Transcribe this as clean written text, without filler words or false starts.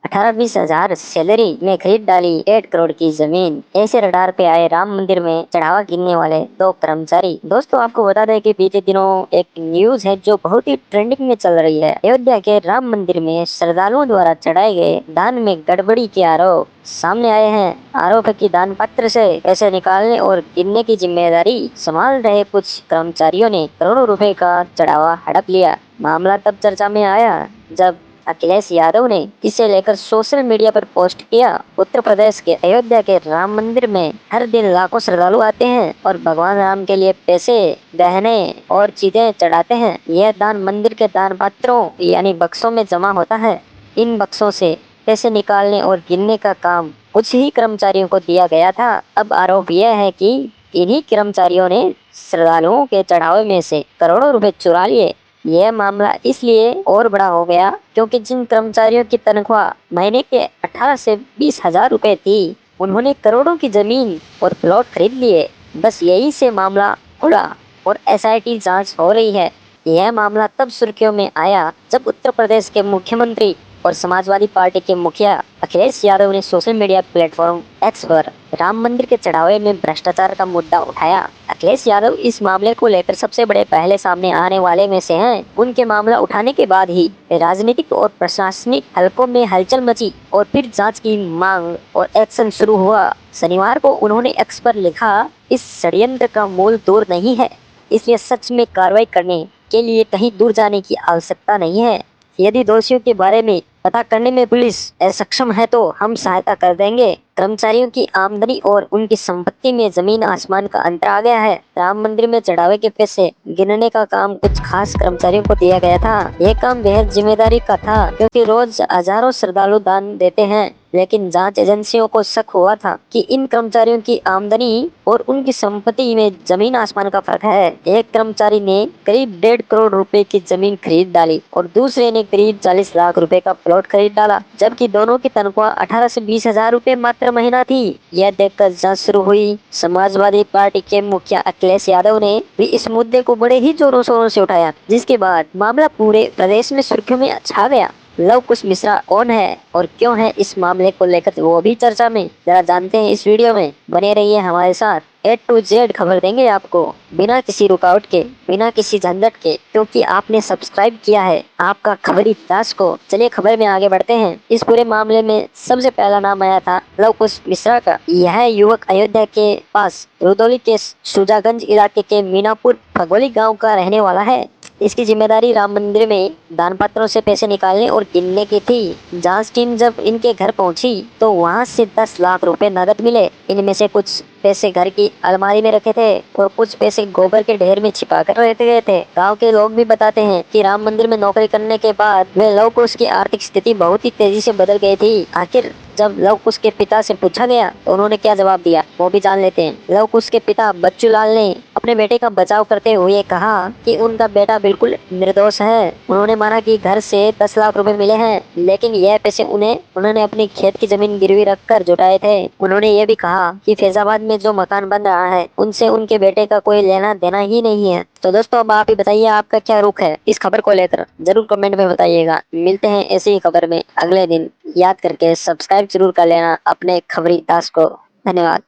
18-20 हजार सैलरी में खरीद डाली 8 करोड़ की जमीन। ऐसे रडार पे आए राम मंदिर में चढ़ावा गिनने वाले दो कर्मचारी। दोस्तों आपको बता दें कि बीते दिनों एक न्यूज है जो बहुत ही ट्रेंडिंग में चल रही है। अयोध्या के राम मंदिर में श्रद्धालुओं द्वारा चढ़ाए गए दान में गड़बड़ी के आरोप सामने आए हैं। आरोप है कि दान पत्र से पैसे निकालने और गिनने की जिम्मेदारी संभाल रहे कुछ कर्मचारियों ने करोड़ों रुपए का चढ़ावा हड़प लिया। मामला तब चर्चा में आया जब अखिलेश यादव ने इसे लेकर सोशल मीडिया पर पोस्ट किया। उत्तर प्रदेश के अयोध्या के राम मंदिर में हर दिन लाखों श्रद्धालु आते हैं और भगवान राम के लिए पैसे, गहने और चीजें चढ़ाते हैं। यह दान मंदिर के दान पात्रों यानी बक्सों में जमा होता है। इन बक्सों से पैसे निकालने और गिनने का काम कुछ ही कर्मचारियों को दिया गया था। अब आरोप यह है कि इन्हीं कर्मचारियों ने श्रद्धालुओं के चढ़ावे में से करोड़ों रुपए चुरा लिए। यह मामला इसलिए और बड़ा हो गया क्योंकि जिन कर्मचारियों की तनख्वाह महीने के 18 से 20 हजार रुपए थी, उन्होंने करोड़ों की जमीन और प्लॉट खरीद लिए। बस यही से मामला उड़ा और एसआईटी जांच हो रही है। यह मामला तब सुर्खियों में आया जब उत्तर प्रदेश के मुख्यमंत्री और समाजवादी पार्टी के मुखिया अखिलेश यादव ने सोशल मीडिया प्लेटफॉर्म एक्स पर राम मंदिर के चढ़ावे में भ्रष्टाचार का मुद्दा उठाया। अखिलेश यादव इस मामले को लेकर सबसे बड़े पहले सामने आने वाले में से हैं। उनके मामला उठाने के बाद ही राजनीतिक और प्रशासनिक हलकों में हलचल मची और फिर जांच की मांग और एक्शन शुरू हुआ। शनिवार को उन्होंने एक्स पर लिखा, इस षड्यंत्र का मूल दूर नहीं है, इसलिए सच में कार्रवाई करने के लिए कहीं दूर जाने की आवश्यकता नहीं है। यदि दोषियों के बारे में पता करने में पुलिस असक्षम है तो हम सहायता कर देंगे। कर्मचारियों की आमदनी और उनकी संपत्ति में जमीन आसमान का अंतर आ गया है। राम मंदिर में चढ़ावे के पैसे गिनने का काम कुछ खास कर्मचारियों को दिया गया था। यह काम बेहद जिम्मेदारी का था क्योंकि रोज हजारों श्रद्धालु दान देते हैं। लेकिन जांच एजेंसियों को शक हुआ था कि इन कर्मचारियों की आमदनी और उनकी संपत्ति में जमीन आसमान का फर्क है। एक कर्मचारी ने करीब 1.5 करोड़ रुपए की जमीन खरीद डाली और दूसरे ने करीब 40 लाख रुपए का प्लॉट खरीद डाला, जबकि दोनों की तनख्वाह 18 से 20 हजार रुपए मात्र महीना थी। यह देखकर जांच शुरू हुई। समाजवादी पार्टी के मुखिया अखिलेश यादव ने भी इस मुद्दे को बड़े ही जोरों शोरों से उठाया, जिसके बाद मामला पूरे प्रदेश में सुर्खियों में छा गया। लव कुश मिश्रा कौन है और क्यों है इस मामले को लेकर वो भी चर्चा में, जरा जानते हैं इस वीडियो में। बने रहिए हमारे साथ। A to Z खबर देंगे आपको बिना किसी रुकावट के, बिना किसी झंझट के, क्योंकि आपने सब्सक्राइब किया है आपका खबरी दास को। चलिए खबर में आगे बढ़ते हैं। इस पूरे मामले में सबसे पहला नाम आया था लव कुश मिश्रा का। यह युवक अयोध्या के पास रुदौली के सुजागंज इलाके के मीनापुर भगोली गाँव का रहने वाला है। इसकी जिम्मेदारी राम मंदिर में दान पात्रों से पैसे निकालने और गिनने की थी। जांच टीम जब इनके घर पहुंची तो वहां से 10 लाख रुपए नकद मिले। इनमें से कुछ पैसे घर की अलमारी में रखे थे और कुछ पैसे गोबर के ढेर में छिपा कर रहते गए थे। गांव के लोग भी बताते हैं कि राम मंदिर में नौकरी करने के बाद वे लव कुश की आर्थिक स्थिति बहुत ही तेजी से बदल गई थी। आखिर जब लव कुश के पिता से पूछा गया तो उन्होंने क्या जवाब दिया वो भी जान लेते हैं। लव कुश के पिता बच्चू लाल ने अपने बेटे का बचाव करते हुए कहा कि उनका बेटा बिल्कुल निर्दोष है। उन्होंने माना कि घर से 10 लाख रुपए मिले हैं, लेकिन यह पैसे उन्होंने अपनी खेत की जमीन गिरवी रखकर जुटाए थे। उन्होंने ये भी कहा कि फैजाबाद में जो मकान बन रहा है उनसे उनके बेटे का कोई लेना देना ही नहीं है। तो दोस्तों अब आप ही बताइए आपका क्या रुख है इस खबर को लेकर, जरूर कमेंट में बताइएगा। मिलते हैं ऐसी ही खबर में अगले दिन। याद करके सब्सक्राइब जरूर कर लेना अपने खबरी दास को। धन्यवाद।